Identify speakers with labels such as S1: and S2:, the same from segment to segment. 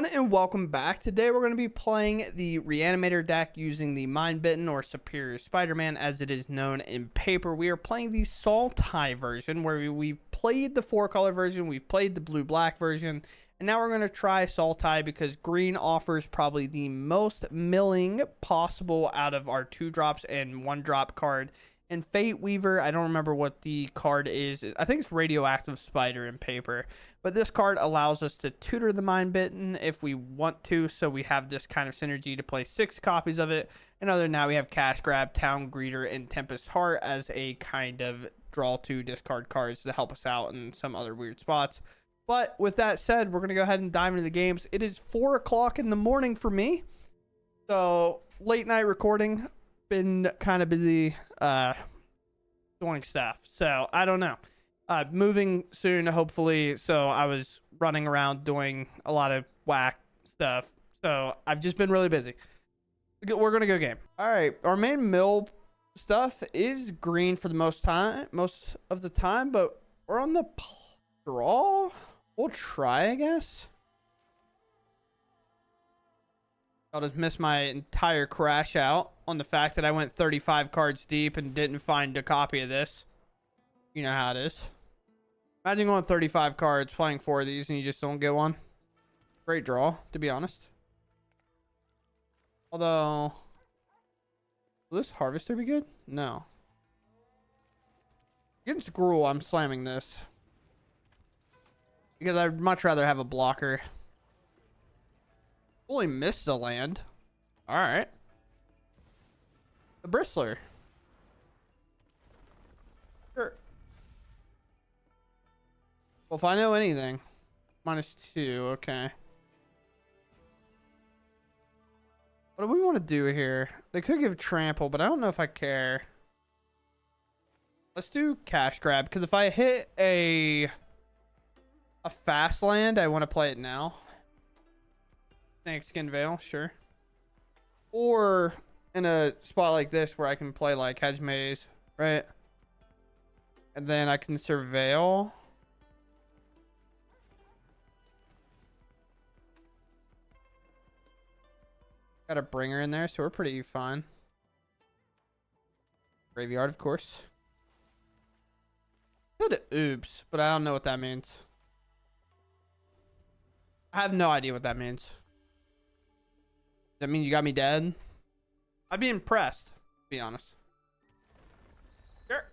S1: everyone, and welcome back. Today we're going to be playing the Reanimator deck using the Mind Bitten or Superior Spider-Man as it is known in paper. We are playing the Sultai version where we've played the 4-color version, we've played the blue-black version, and now we're going to try Sultai because green offers probably the most milling possible out of our 2-drops and 1-drop card. And Fate Weaver, I don't remember what the card is. I think it's Radioactive Spider in paper. But this card allows us to tutor the Mind Bitten if we want to. So we have this kind of synergy to play 6 copies of it. And other than that, we have Cash Grab, Town Greeter, and Tempest Heart as a kind of draw to discard cards to help us out in some other weird spots. But with that said, we're going to go ahead and dive into the games. It is 4 o'clock in the morning for me. So late night recording. Been kind of busy doing stuff, so I don't know. Moving soon, hopefully, so I was running around doing a lot of whack stuff, so I've just been really busy. We're gonna go game. All right, our main mill stuff is green for the most of the time, but we're on the draw. We'll try, I guess. I'll just miss my entire crash out on the fact that I went 35 cards deep and didn't find a copy of this. You know how it is. Imagine going 35 cards, playing 4 of these, and you just don't get one. Great draw, to be honest. Although, will this Harvester be good? No. Against Gruul, I'm slamming this. Because I'd much rather have a blocker. Holy, missed a land. Alright. The Bristler. Sure. Well, if I know anything. -2, okay. What do we want to do here? They could give trample, but I don't know if I care. Let's do Cash Grab, because if I hit a fast land, I want to play it now. Snakeskin Veil, sure. Or in a spot like this where I can play like Hedge Maze, right? And then I can Surveil. Got a Bringer in there, so we're pretty fine. Graveyard, of course. Good oops, but I don't know what that means. I have no idea what that means. That means you got me dead? I'd be impressed, to be honest. Sure.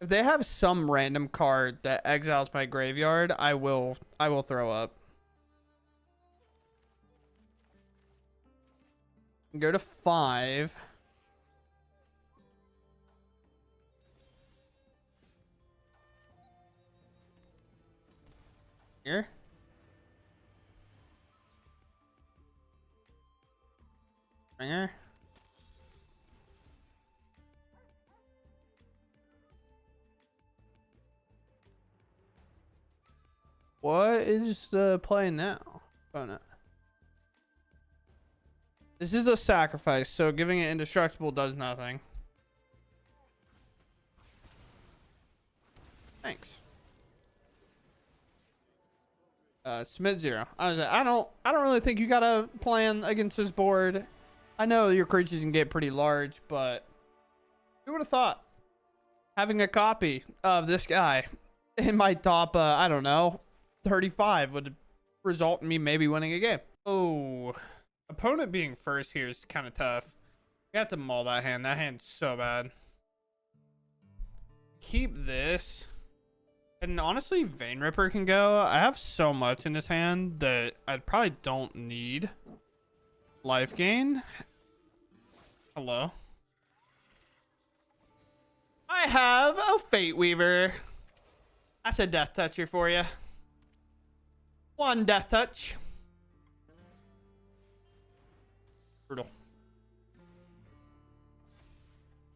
S1: If they have some random card that exiles my graveyard, I will throw up. Go to 5. Here. Ringer. What is the play now? Oh no. This is a sacrifice, so giving it indestructible does nothing. Thanks. Submit 0. I don't really think you got a plan against this board. I know your creatures can get pretty large, but who would have thought having a copy of this guy in my top, I don't know, 35 would result in me maybe winning a game. Oh, opponent being first here is kind of tough. You have to maul that hand. That hand's so bad. Keep this. And honestly, Vein Ripper can go. I have so much in this hand that I probably don't need life gain. Hello. I have a Fate Weaver. That's a Death Toucher for you. 1 Death Touch. Brutal.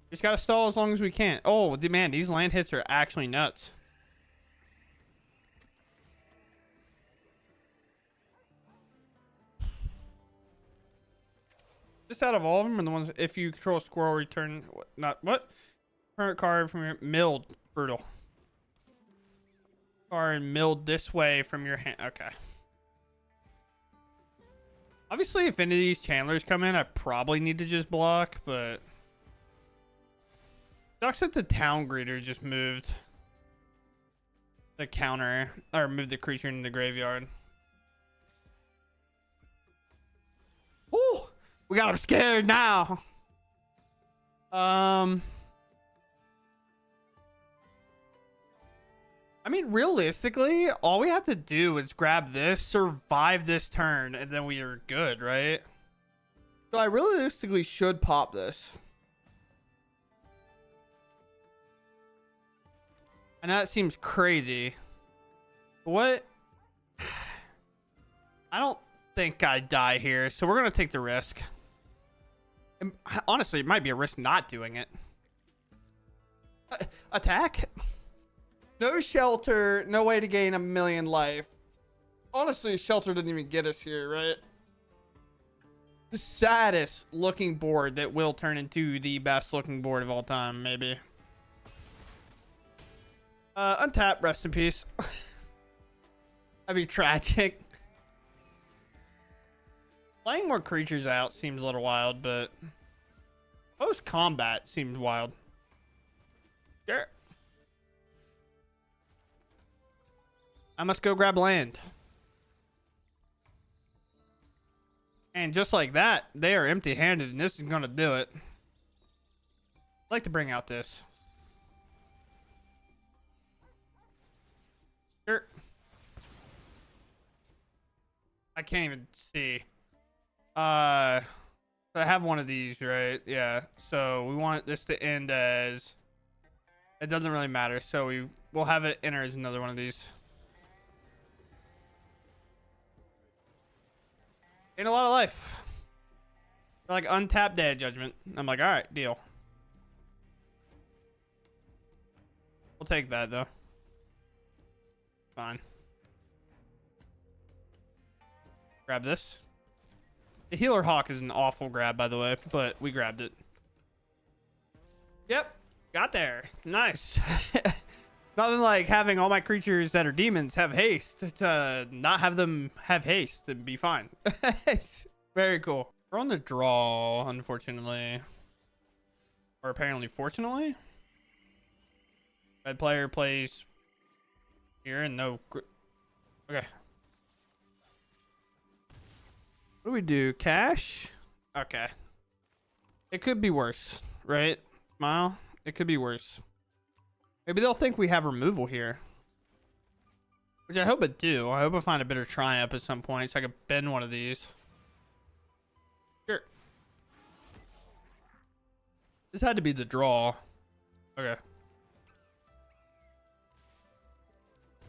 S1: Just gotta stall as long as we can. Oh, man, these land hits are actually nuts. Just out of all of them, and the ones if you control a squirrel, return what? Not what? Current card from your milled. Brutal. Are milled this way from your hand. Okay. Obviously, if any of these Chandlers come in, I probably need to just block, but sucks that the town greeter just moved the counter, or moved the creature into the graveyard. Ooh, we got him scared now. I mean, realistically, all we have to do is grab this, survive this turn, and then we are good, right? So I realistically should pop this. I know it seems crazy. What? I don't think I die here, so we're going to take the risk. And honestly, it might be a risk not doing it. Attack? No shelter, no way to gain 1,000,000 life. Honestly, shelter didn't even get us here, right? The saddest looking board that will turn into the best looking board of all time, maybe. Untap, rest in peace. That'd be tragic. Playing more creatures out seems a little wild, but post combat seems wild. Sure. I must go grab land. And just like that, they are empty-handed, and this is going to do it. I'd like to bring out this. Sure. I can't even see. I have one of these, right? Yeah. So we want this to end as... It doesn't really matter. So we'll have it enter as another one of these. Ain't a lot of life. They're like untapped Day of Judgment. I'm like, all right, deal. We'll take that though. Fine. Grab this. The Healer Hawk is an awful grab, by the way, but we grabbed it. Yep, got there. Nice. Nothing like having all my creatures that are demons have haste to not have them have haste and be fine. Very cool. We're on the draw, unfortunately. Or apparently fortunately. Red player plays here and no... Okay. What do we do? Cash? Okay. It could be worse, right? Smile? It could be worse. Maybe they'll think we have removal here. Which I hope I do. I hope I find a Bitter Triumph at some point so I can bend one of these. Sure. This had to be the draw. Okay.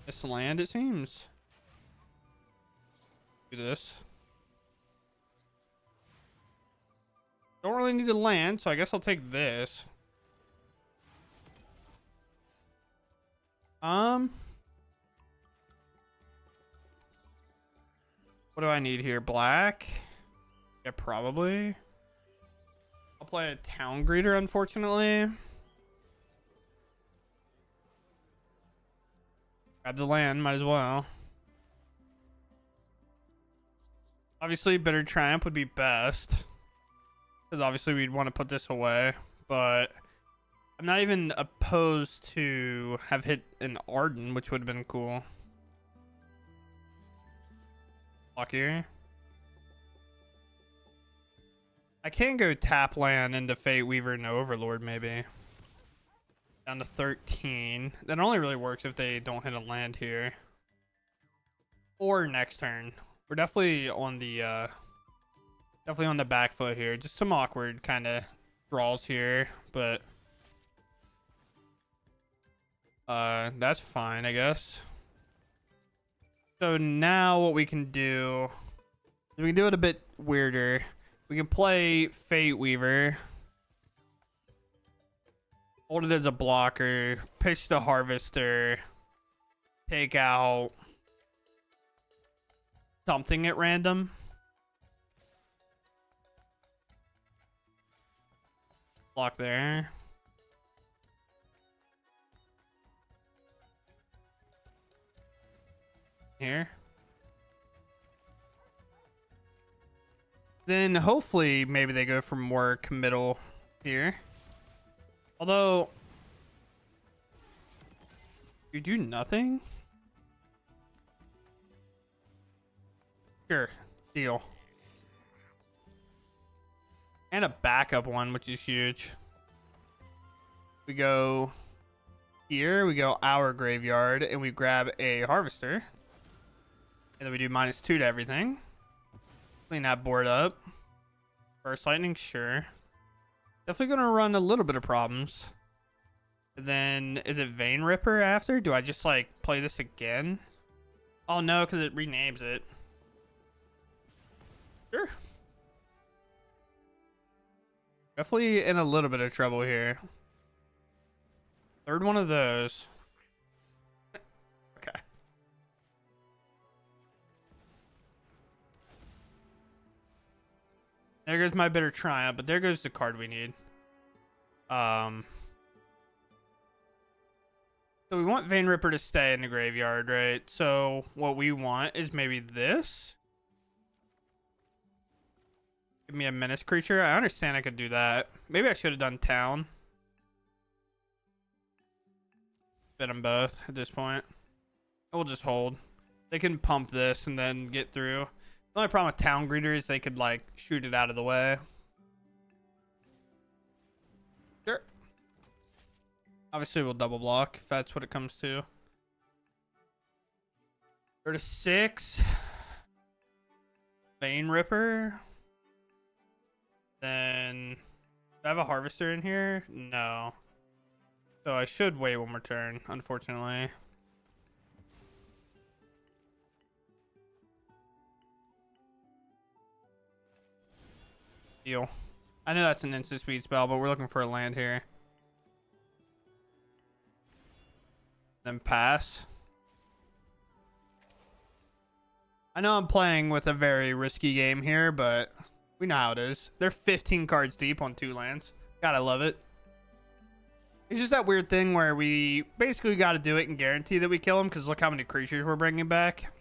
S1: It's land, it seems. Do this. Don't really need to land, so I guess I'll take this. What do I need here? Black? Yeah, probably. I'll play a Town Greeter, unfortunately. Grab the land, might as well. Obviously, Bitter Triumph would be best. Because obviously we'd want to put this away. But I'm not even opposed to have hit an Arden, which would have been cool. Block here. I can go tap land into Fate Weaver and Overlord, maybe. Down to 13. That only really works if they don't hit a land here. Or next turn. We're definitely on the back foot here. Just some awkward kind of draws here, but that's fine, I guess. So now what we can do, we can do it a bit weirder. We can play Fate Weaver, hold it as a blocker, pitch the Harvester, take out something at random. Block there. here. Then hopefully maybe they go for more committal here. Although you do nothing. Sure, deal. And a backup one, which is huge. We go here, we go our graveyard, and we grab a harvester. And then we do -2 to everything. Clean that board up. First lightning, sure. Definitely gonna run a little bit of problems. And then, is it Vein Ripper after? Do I just, like, play this again? Oh, no, because it renames it. Sure. Definitely in a little bit of trouble here. Third one of those. Okay. There goes my Bitter Triumph, but there goes the card we need. So we want Vein Ripper to stay in the graveyard, right? So what we want is maybe this. Give me a menace creature. I understand I could do that. Maybe I should have done town. Fit them both at this point. We'll just hold. They can pump this and then get through. The only problem with town greeter is they could like shoot it out of the way. Sure. Obviously we'll double block if that's what it comes to. 36. Vein Ripper. Then, do I have a harvester in here? No. So I should wait one more turn, unfortunately. Deal. I know that's an instant speed spell, but we're looking for a land here. Then pass. I know I'm playing with a very risky game here, but we know how it is. They're 15 cards deep on 2 lands. Gotta love it. It's just that weird thing where we basically got to do it and guarantee that we kill them because look how many creatures we're bringing back.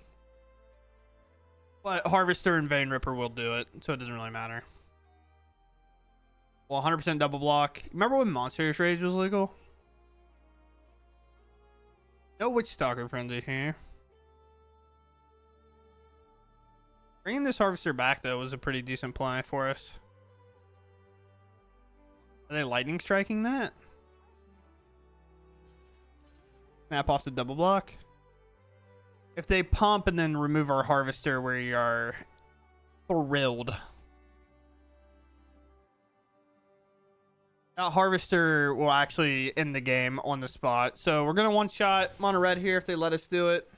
S1: But Harvester and Vein Ripper will do it, so it doesn't really matter. Well, 100% double block. Remember when Monstrous Rage was legal? No Witch Stalker Frenzy here. Bringing this Harvester back, though, was a pretty decent play for us. Are they lightning striking that? Snap off the double block. If they pump and then remove our Harvester, we are thrilled. That Harvester will actually end the game on the spot. So we're going to one-shot mono red here if they let us do it.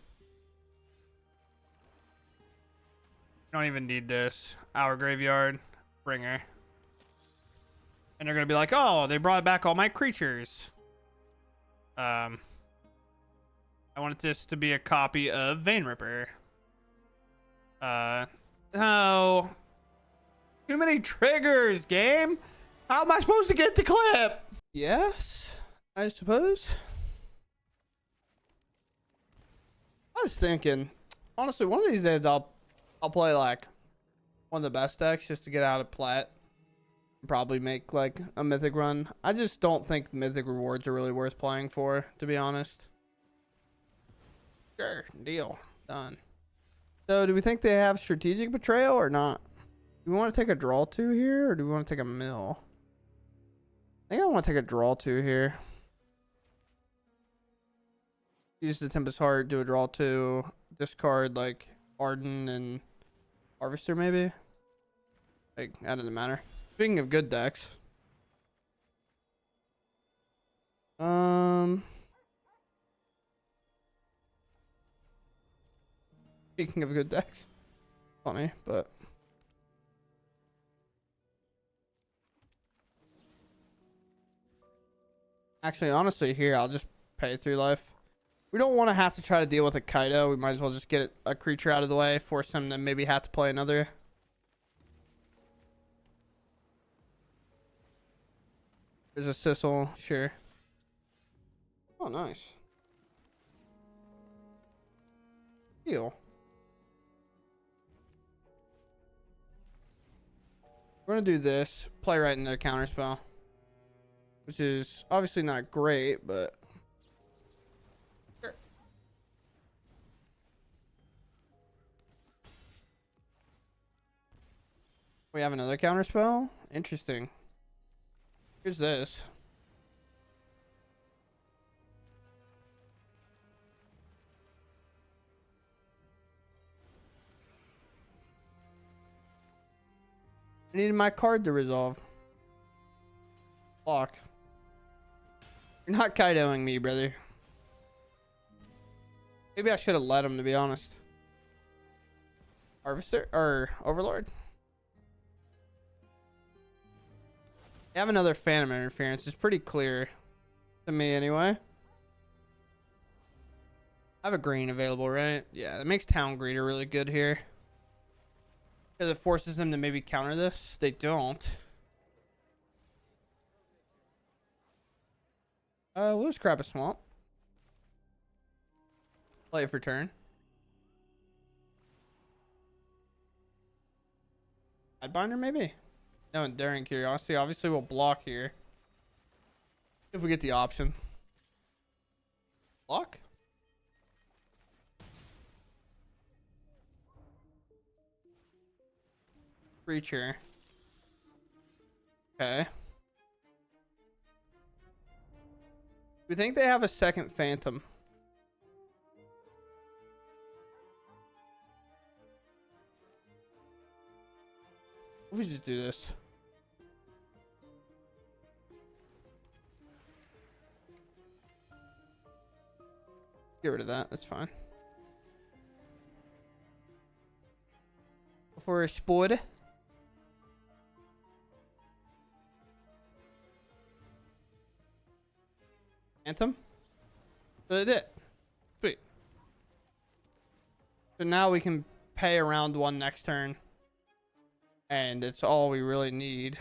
S1: Don't even need this. Our graveyard. Bringer. And they're going to be like, oh, they brought back all my creatures. I wanted this to be a copy of Vein Ripper. Oh. Too many triggers, game. How am I supposed to get the clip? Yes, I suppose. I was thinking, honestly, one of these days I'll play like one of the best decks just to get out of plat. Probably make like a mythic run. I just don't think mythic rewards are really worth playing for, to be honest. Sure, deal. Done. So do we think they have strategic betrayal or not? Do we want to take a draw 2 here or do we want to take a mill? I think I want to take a draw 2 here. Use the Tempest Heart, do a draw 2, discard like Arden and Harvester maybe. Like, that doesn't matter. Speaking of good decks. Speaking of good decks. Funny, but actually, honestly, here, I'll just pay 3 life. We don't want to have to try to deal with a Kaido. We might as well just get a creature out of the way, force him to maybe have to play another. There's a Sissel, sure. Oh, nice. Deal. We're gonna do this. Play right into their counterspell, which is obviously not great, but sure. We have another counterspell. Interesting. Here's this. I needed my card to resolve. Block. You're not Kaidoing me, brother. Maybe I should have let him, to be honest. Harvester or Overlord. I have another Phantom Interference. It's pretty clear to me, anyway. I have a green available, right? Yeah, that makes Town Greeter really good here. Because it forces them to maybe counter this. They don't. We'll just grab a swamp. Play it for turn. Sidebinder, maybe? No, Enduring Curiosity. Obviously, we'll block here. If we get the option. Block? Creature. Okay. We think they have a second Phantom. What if we just do this? Get rid of that. That's fine. For a sport. Phantom. So they did. Sweet. So now we can pay around one next turn. And it's all we really need.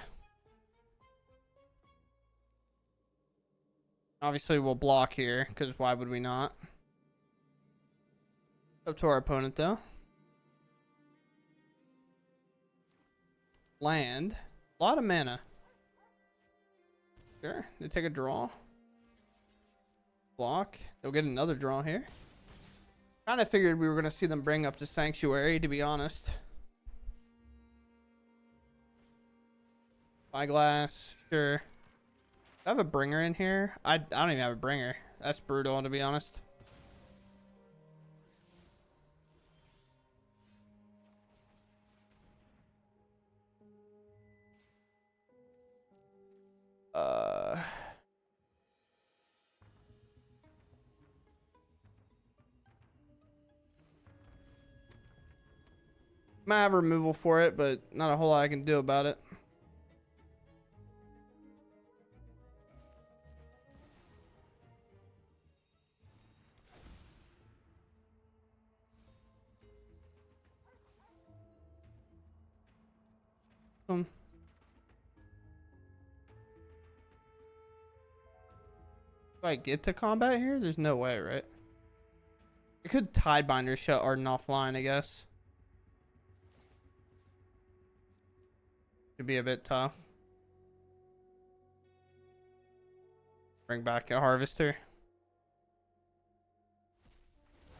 S1: Obviously, we'll block here, because why would we not? Up to our opponent, though. Land. A lot of mana. Sure. They take a draw. Block. They'll get another draw here. Kind of figured we were going to see them bring up the Sanctuary, to be honest. Spyglass. Sure. I have a bringer in here. I don't even have a bringer. That's brutal, to be honest. Might have removal for it, but not a whole lot I can do about it. Do I get to combat here? There's no way, right? I could Tidebinder shut Arden offline, I guess. Could be a bit tough. Bring back a Harvester.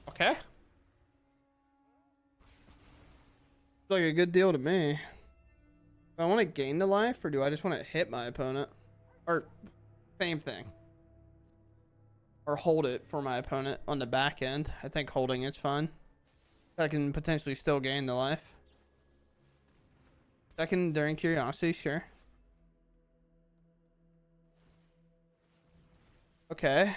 S1: Okay. Looks like a good deal to me. Do I want to gain the life, or do I just want to hit my opponent? Or same thing. Or hold it for my opponent on the back end. I think holding is fine. I can potentially still gain the life. Second Enduring Curiosity, sure. Okay.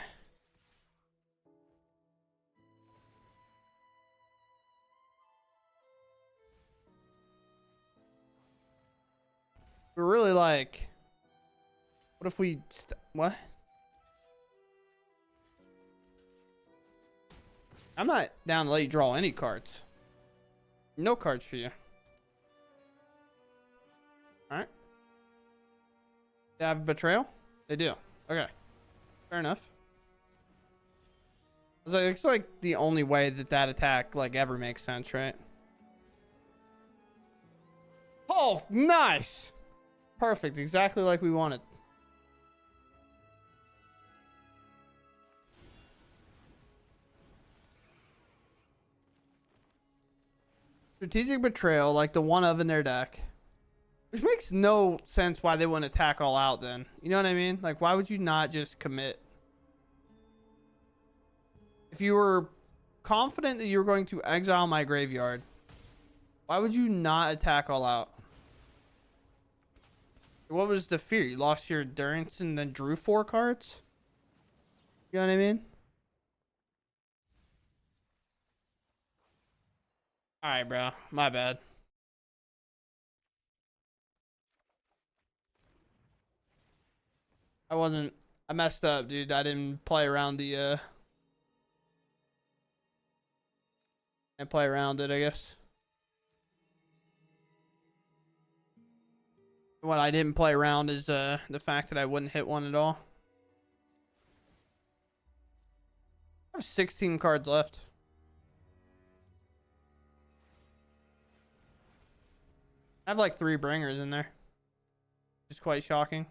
S1: We're really like... What if we... What? I'm not down to let you draw any cards. No cards for you. Alright. They have Betrayal? They do. Okay. Fair enough. It's like the only way that attack like ever makes sense, right? Oh, nice. Perfect. Exactly like we wanted. Strategic Betrayal, like the one of in their deck. Which makes no sense why they wouldn't attack all out then. You know what I mean? Like, why would you not just commit? If you were confident that you were going to exile my graveyard, why would you not attack all out? What was the fear? You lost your endurance and then drew 4 cards? You know what I mean? Alright, bro. My bad. I messed up, dude. I didn't play around the, and play around it, I guess. What I didn't play around is the fact that I wouldn't hit one at all. I have 16 cards left. I have like 3 bringers in there. Which is quite shocking.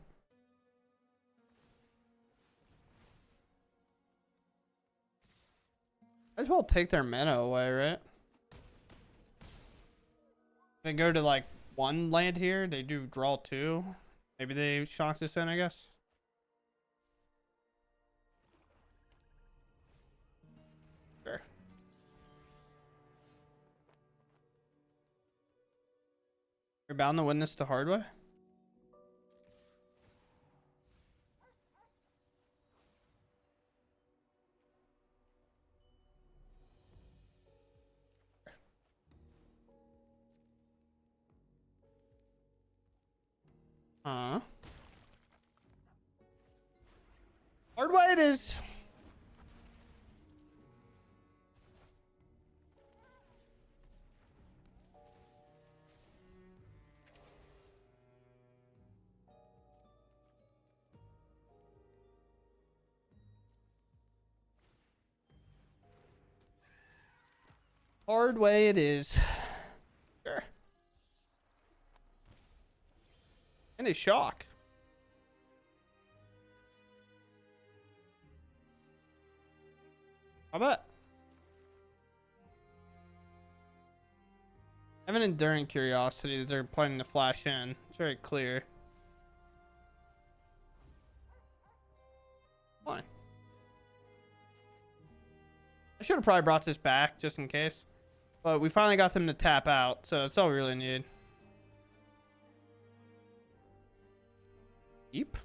S1: Might as well take their mana away, right? They go to like 1 land here. They do draw 2. Maybe they shock this in, I guess. Sure. You're bound to win this the hard way? Hard way it is. Hard way it is. Sure. And a shock. I bet. I have an enduring curiosity that they're planning to flash in. It's very clear. Fine. I should have probably brought this back just in case. But we finally got them to tap out, so that's all we really need. Yep.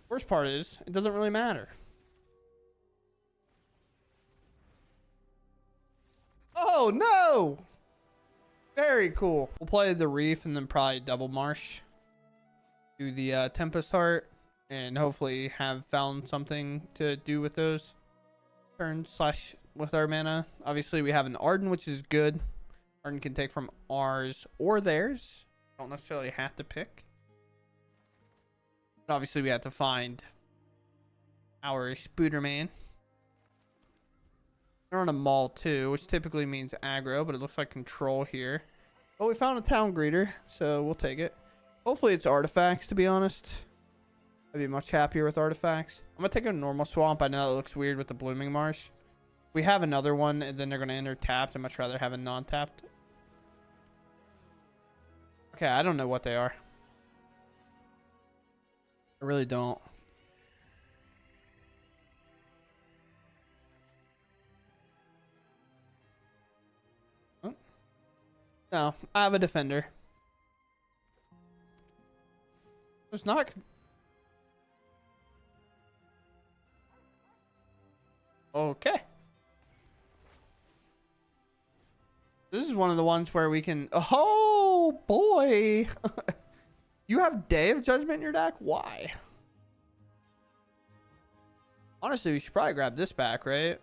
S1: Worst part is, it doesn't really matter. Oh, no! Very cool. We'll play the Reef and then probably double Marsh. Do the Tempest Heart. And hopefully have found something to do with those turns slash with our mana. Obviously, we have an Arden, which is good. Arden can take from ours or theirs. Don't necessarily have to pick. But obviously, we have to find our Spooderman. They're on a Maul too, which typically means aggro, but it looks like control here. But we found a Town Greeter, so we'll take it. Hopefully, it's artifacts, to be honest. I'd be much happier with artifacts. I'm going to take a normal swamp. I know it looks weird with the Blooming Marsh. We have another one, and then they're going to enter tapped. I'd much rather have a non-tapped. Okay, I don't know what they are. I really don't. Oh. No, I have a defender. It's not... Okay. This is one of the ones where we can... Oh, boy. You have Day of Judgment in your deck? Why? Honestly, we should probably grab this back, right?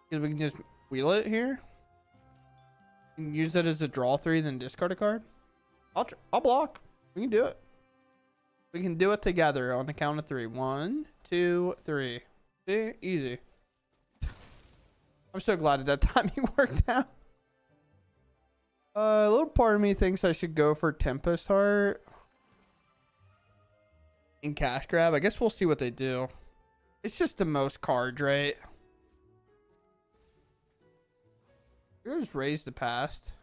S1: Because we can just wheel it here. We can use it as a draw 3, then discard a card. I'll block. We can do it. We can do it together on the count of 3. 1, 2, 3. See? Easy. I'm so glad that timing worked out. A little part of me thinks I should go for Tempest Heart and cash grab. I guess we'll see what they do. It's just the most cards, right? Here's Raise the Past.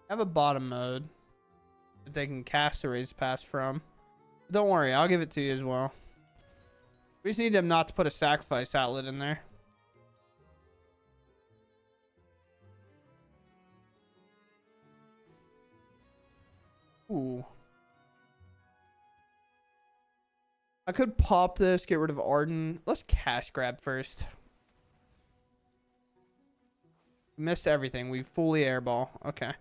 S1: I have a bottom mode that they can cast a Raise the Past from. Don't worry, I'll give it to you as well. We just need them not to put a sacrifice outlet in there. Ooh. I could pop this, get rid of Arden. Let's cash grab first. Missed everything. We fully airball. Okay.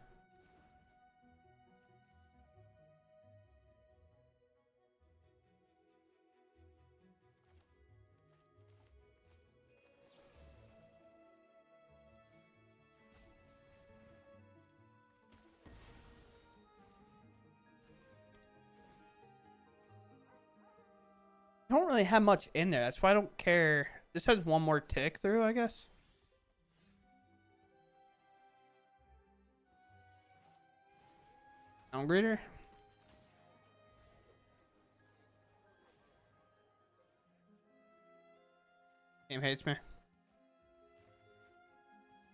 S1: I don't really have much in there. That's why I don't care. This has one more tick through, I guess. Downgreader. Game hates me.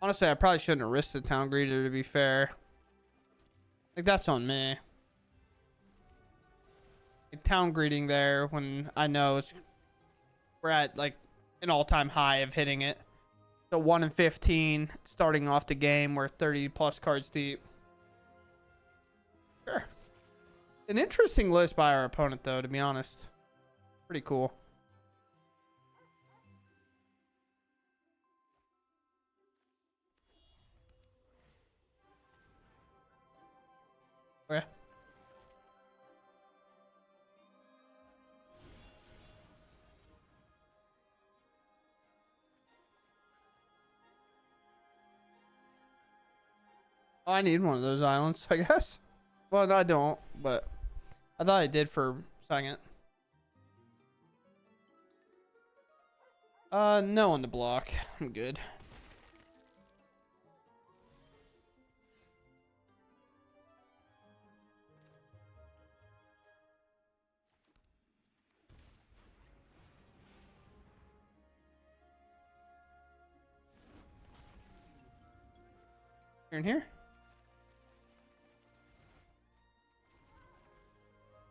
S1: Honestly, I probably shouldn't have risked the town greeter, to be fair. Like, that's on me. Like, town greeting there when I know we're at like an all-time high of hitting it. So 1 in 15 starting off the game. We're 30 plus cards deep. Sure. An interesting list by our opponent, though, to be honest. Pretty cool. Okay. Oh, I need one of those islands, I guess. Well, I don't, but I thought I did for a second. No on the block. I'm good. You're in here?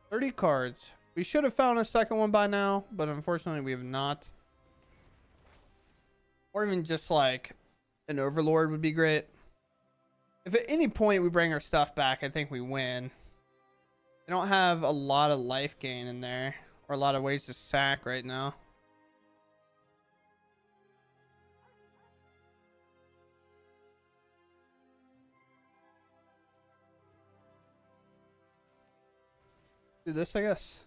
S1: 30 cards. We should have found a second one by now, but unfortunately we have not. Or even just like an Overlord would be great. If at any point we bring our stuff back, I think we win. I don't have a lot of life gain in there, or a lot of ways to sack right now. Do this, I guess.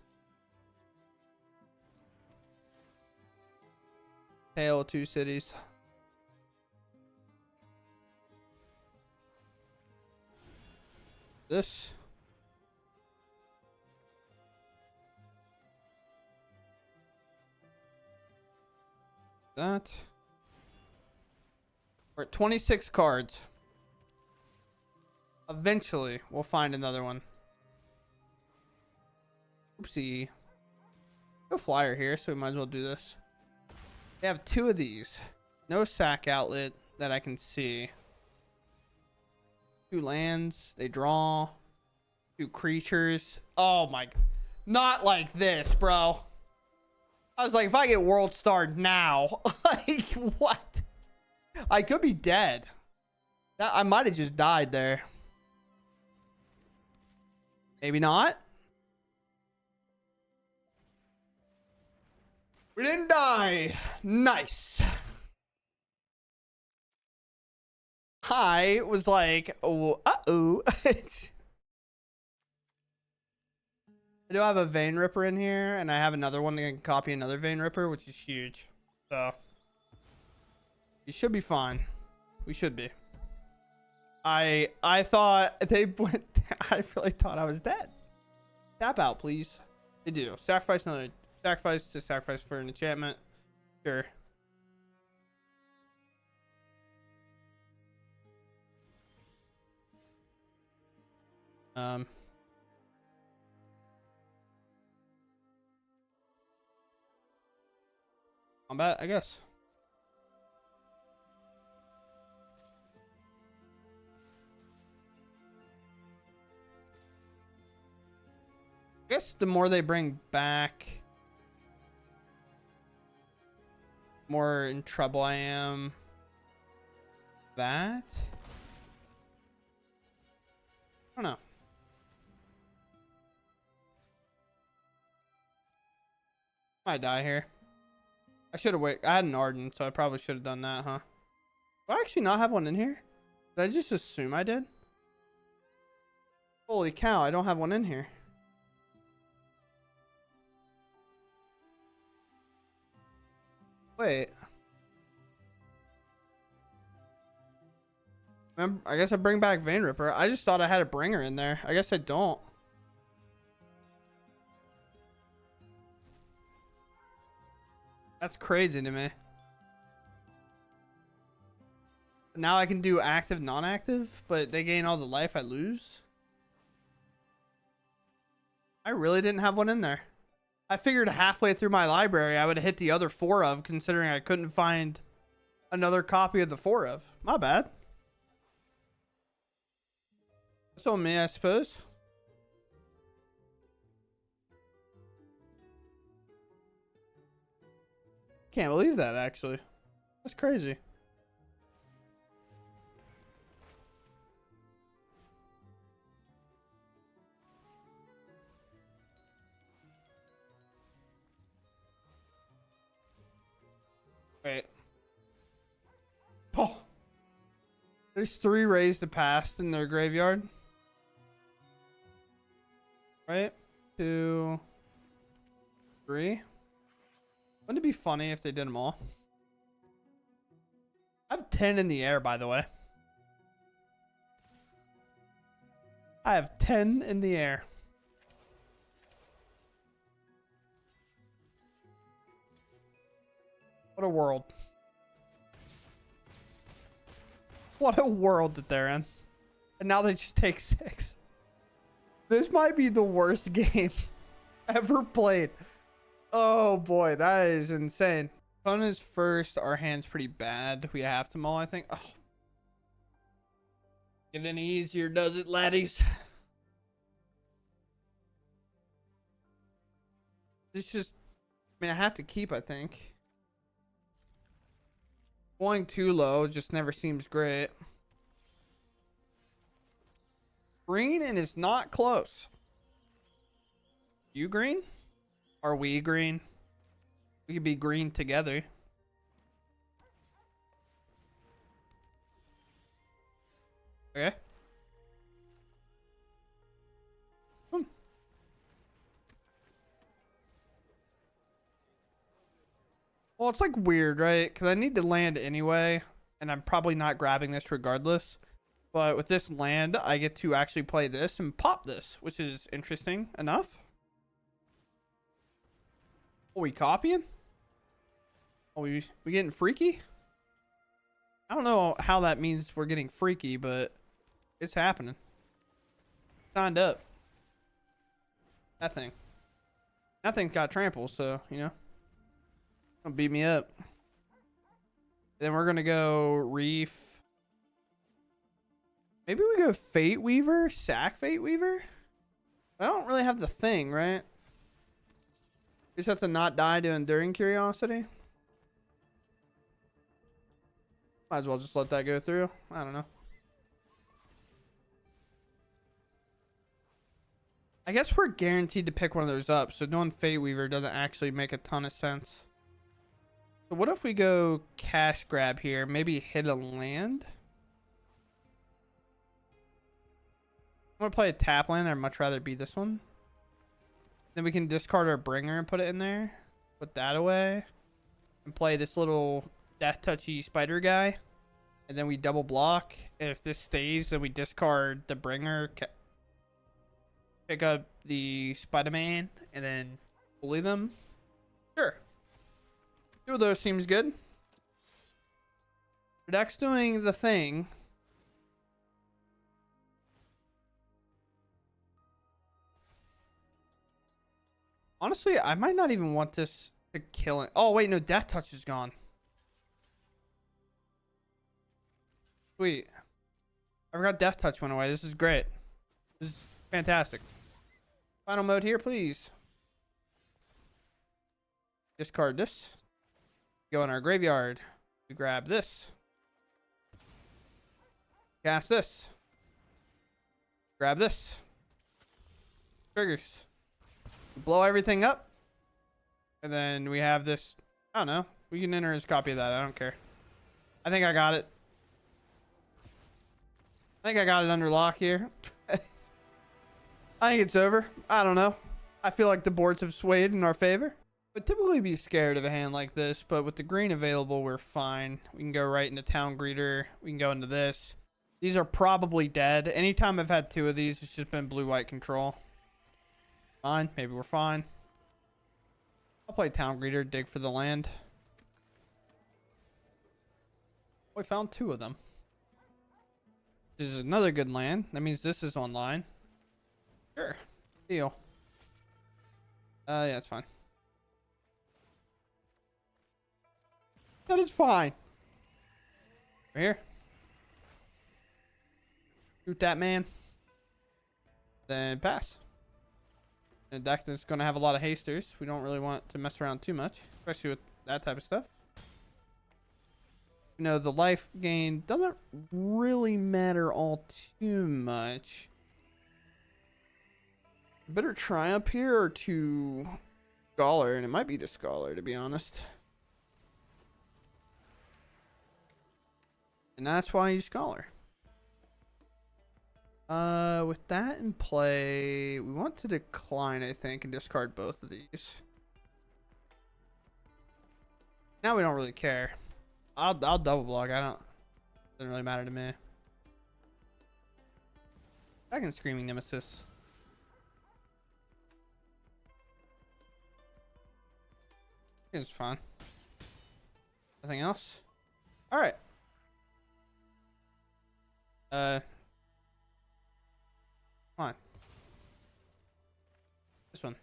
S1: Hail 2 cities. This. That. We're at 26 cards. Eventually, we'll find another one. Oopsie. No flyer here, so we might as well do this. They have 2 of these. No sack outlet that I can see. 2 lands. They draw. 2 creatures. Oh my. Not like this, bro. I was like, if I get world starred now. Like, what? I could be dead. I might have just died there. Maybe not. We didn't die. Nice. I was like, oh, uh-oh. I do have a Vein Ripper in here, and I have another one that can copy another Vein Ripper, which is huge. So, you should be fine. We should be. I thought they went. I really thought I was dead. Tap out, please. They do. Sacrifice another. Sacrifice to sacrifice for an enchantment. Sure. Combat, I guess. I guess the more they bring back, more in trouble I am. That? I don't know. Might die here. I should have waited. I had an Ardent, so I probably should have done that, huh? Do I actually not have one in here? Did I just assume I did? Holy cow, I don't have one in here. Wait. Remember, I guess I bring back Vein Ripper. I just thought I had a bringer in there. I guess I don't. That's crazy to me. Now I can do active, non-active, but they gain all the life I lose. I really didn't have one in there. I figured halfway through my library I would hit the other 4 of, considering I couldn't find another copy of the 4 of. My bad. That's on me, I suppose. Can't believe that, actually. That's crazy. Wait. Oh. There's 3 Rays to Past in their graveyard. Right? 2, 3. Wouldn't it be funny if they did them all? I have 10 in the air, by the way. I have 10 in the air. What a world. What a world that they're in. And now they just take 6. This might be the worst game ever played. Oh boy, that is insane. Opponent's first, our hand's pretty bad. We have to mull, I think. Oh. Get any easier, does it, laddies? This just, I mean, I have to keep, I think. Going too low just never seems great. Green, and it's not close. You green? Are we green? We could be green together. Okay. Well, it's like weird, right? Because I need to land anyway, and I'm probably not grabbing this regardless. But with this land, I get to actually play this and pop this, which is interesting enough. Are we copying? Are we getting freaky? I don't know how that means we're getting freaky, but it's happening. Signed up. That thing. That thing got trampled, so, you know. Don't beat me up. Then we're going to go Reef. Maybe we go Fate Weaver? Sack Fate Weaver? I don't really have the thing, right? You just have to not die to Enduring Curiosity. Might as well just let that go through. I don't know. I guess we're guaranteed to pick one of those up, so doing Fate Weaver doesn't actually make a ton of sense. So what if we go cash grab here? Maybe hit a land? I'm going to play a tap land. I'd much rather be this one. Then we can discard our bringer and put it in there. Put that away. And play this little death touchy spider guy. And then we double block. And if this stays, then we discard the bringer. Pick up the Spider-Man. And then bully them. Sure. Two of those seems good. The deck's doing the thing. Honestly, I might not even want this to kill it. Oh, wait, no. Death Touch is gone. Sweet. I forgot Death Touch went away. This is great. This is fantastic. Final mode here, please. Discard this. Go in our graveyard. We grab this. Cast this. Grab this. Triggers. Blow everything up. And then we have this. I don't know. We can enter his copy of that. I don't care. I think I got it. I think I got it under lock here. I think it's over. I don't know. I feel like the boards have swayed in our favor. Would typically be scared of a hand like this, but with the green available, we're fine. We can go right into Town Greeter. We can go into this. These are probably dead. Anytime I've had two of these, it's just been blue-white control. Fine. Maybe we're fine. I'll play Town Greeter, dig for the land. We found two of them. This is another good land. That means this is online. Sure. Deal. Yeah, it's fine. That is fine. Right here. Shoot that man. Then pass. And a deck that's going to have a lot of hasters. We don't really want to mess around too much, especially with that type of stuff. You know, the life gain doesn't really matter all too much. Better Triumph here or to Scholar, and it might be the Scholar, to be honest. And that's why I use Scholar. With that in play, we want to decline, I think, and discard both of these. Now we don't really care. I'll double block. Doesn't really matter to me. I can Screaming Nemesis. It's fine. Nothing else? Alright. Come on. This one.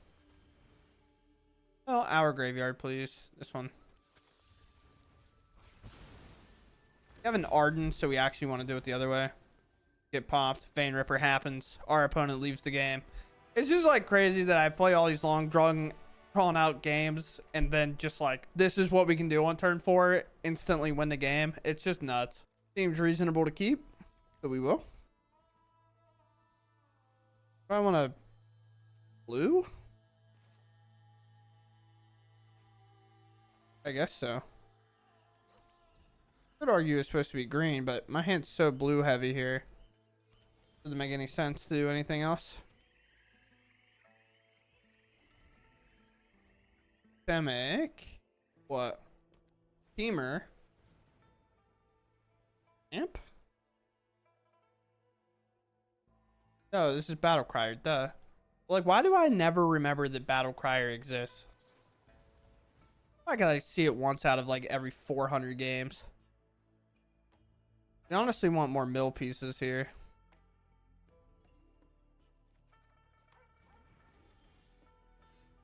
S1: Oh, our graveyard, please. This one. We have an Arden, so we actually want to do it the other way. Get popped. Vein Ripper happens. Our opponent leaves the game. It's just like crazy that I play all these long, drawn out games, and then just like, this is what we can do on turn 4. Instantly win the game. It's just nuts. Seems reasonable to keep, so we will. Do I want to blue? I guess so. Could argue it's supposed to be green, but my hand's so blue heavy here. Doesn't make any sense to do anything else. Femic. What? Teamer. Amp? No, this is Battle Crier, duh. Like, why do I never remember that Battle Crier exists? I gotta see it once out of like every 400 games. I honestly want more mill pieces here.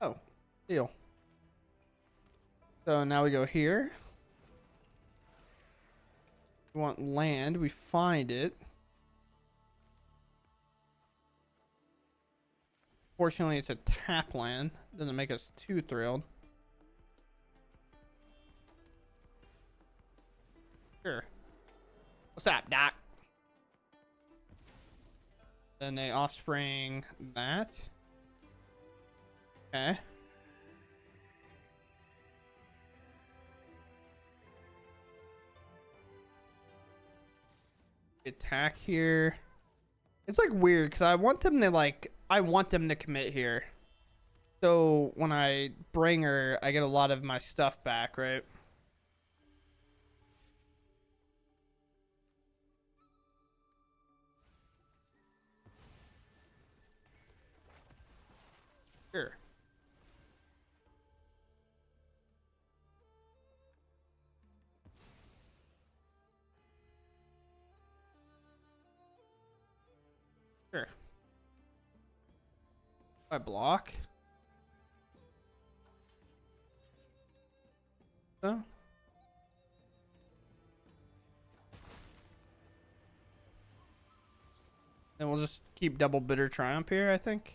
S1: Oh, deal. So now we go here. We want land. We find it. Fortunately, it's a tap land. Doesn't make us too thrilled. Sure. What's up, Doc? Then they offspring that. Okay. Attack here. It's like weird because I want them to commit here. So when I bring her, I get a lot of my stuff back, right? Sure. Sure. I block. So. Then we'll just keep double bitter triumph here, I think.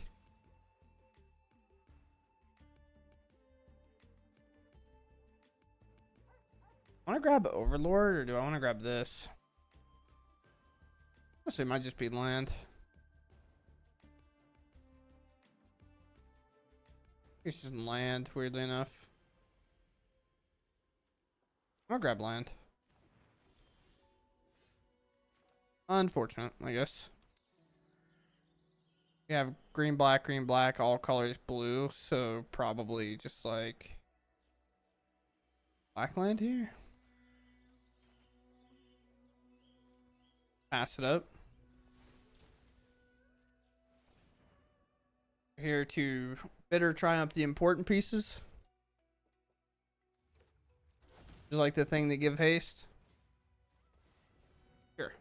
S1: I want to grab Overlord, or do I want to grab this? Honestly, it might just be land. It's just land, weirdly enough. I'll grab land. Unfortunate, I guess. We have green, black, all colors blue, so probably just like black land here. Pass it up. Here to bitter triumph the important pieces. Just like the thing that give haste. Sure.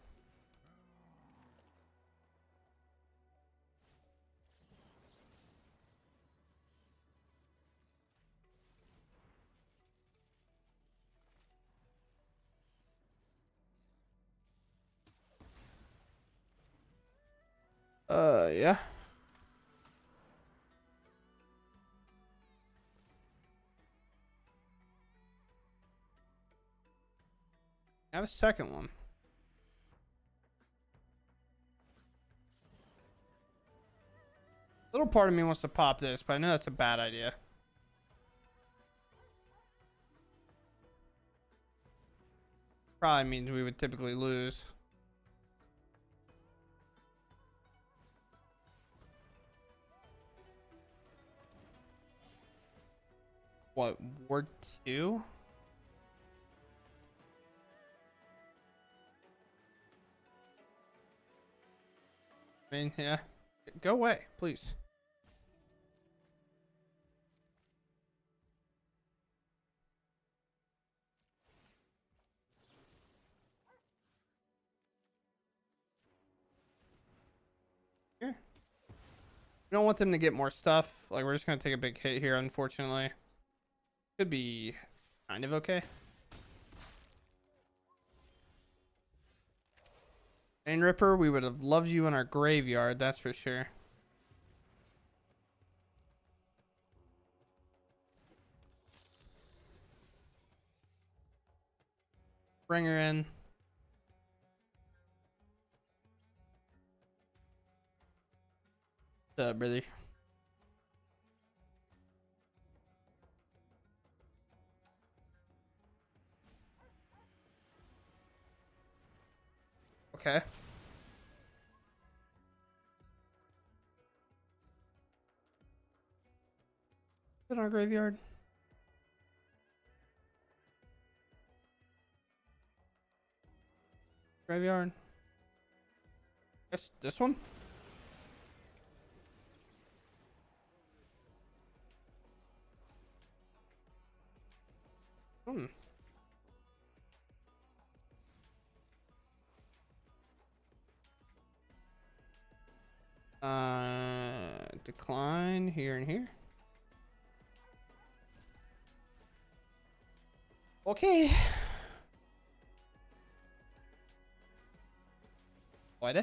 S1: Yeah. I have a second one. Little part of me wants to pop this, but I know that's a bad idea. Probably means we would typically lose. What, Ward 2? I mean, yeah. Go away, please. Yeah. We don't want them to get more stuff. Like, we're just going to take a big hit here, unfortunately. Could be kind of okay. Vein Ripper, we would have loved you in our graveyard, that's for sure. Bring her in. What's up, brother? Okay. In our graveyard. Graveyard. Guess this one? Hmm. Decline here and here. Okay. What?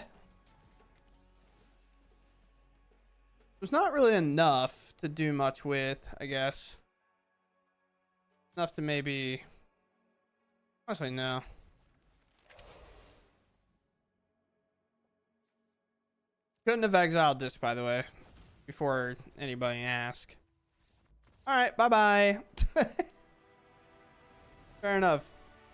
S1: There's not really enough to do much with, I guess. Enough to maybe... Actually, no. Couldn't have exiled this, by the way, before anybody asked. Alright, bye-bye. Fair enough.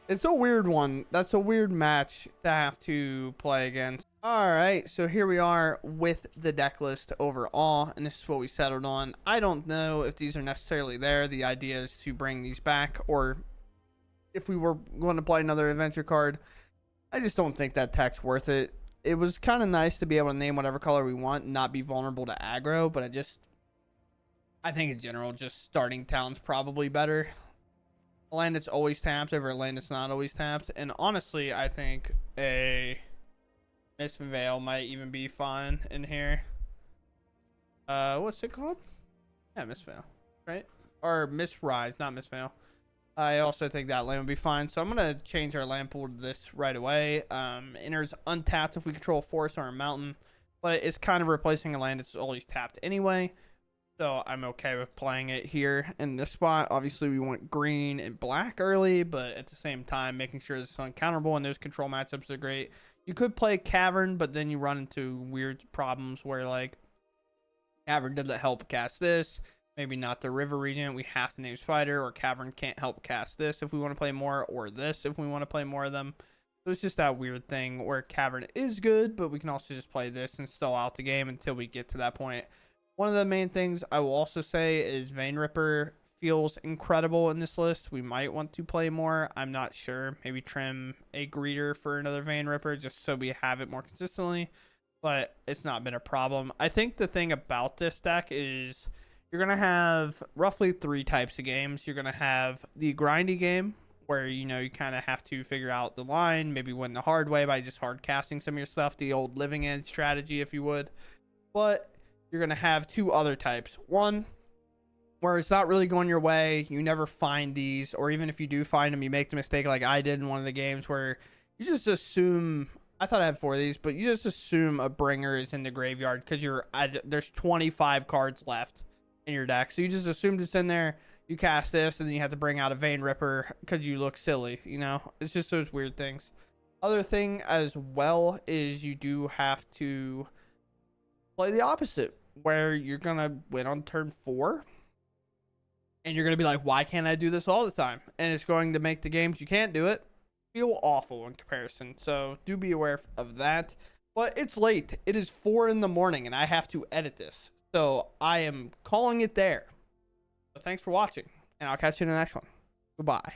S1: It's a weird one. That's a weird match to have to play against. All right, so here we are with the deck list overall, and this is what we settled on. I don't know if these are necessarily there. The idea is to bring these back, or if we were going to play another adventure card. I just don't think that tech's worth it. It was kind of nice to be able to name whatever color we want and not be vulnerable to aggro, but I think in general, just starting town's probably better. A land that's always tapped over a land that's not always tapped, and honestly, I think a Miss Veil might even be fine in here. What's it called? Yeah, Miss Veil, right? Or Miss Rise, not Miss Veil. I also think that land would be fine. So I'm going to change our land pool to this right away. Enters untapped if we control a forest or a mountain. But it's kind of replacing a land that's always tapped anyway. So I'm okay with playing it here in this spot. Obviously, we want green and black early. But at the same time, making sure it's uncounterable. And those control matchups are great. You could play Cavern, but then you run into weird problems where, like, Cavern doesn't help cast this. Maybe not the River Regent. We have to name Spider, or Cavern can't help cast this if we want to play more, or this if we want to play more of them. So it's just that weird thing where Cavern is good, but we can also just play this and still out the game until we get to that point. One of the main things I will also say is Vein Ripper feels incredible in this list. We might want to play more. I'm not sure. Maybe trim a Greeter for another Vein Ripper just so we have it more consistently. But it's not been a problem. I think the thing about this deck is you're going to have roughly 3 types of games. You're going to have the grindy game where, you know, you kind of have to figure out the line, maybe win the hard way by just hard casting some of your stuff, the old living end strategy, if you would. But you're going to have 2 other types. One, where it's not really going your way, you never find these, or even if you do find them, you make the mistake like I did in one of the games where you just assume, I thought I had 4 of these, but you just assume a bringer is in the graveyard because there's 25 cards left in your deck. So you just assumed it's in there, you cast this, and then you have to bring out a Vein Ripper because you look silly, you know? It's just those weird things. Other thing as well is you do have to play the opposite, where you're going to win on turn 4. And you're going to be like, why can't I do this all the time? And it's going to make the games you can't do it feel awful in comparison. So do be aware of that. But it's late. It is 4 in the morning and I have to edit this. So I am calling it there. So thanks for watching. And I'll catch you in the next one. Goodbye.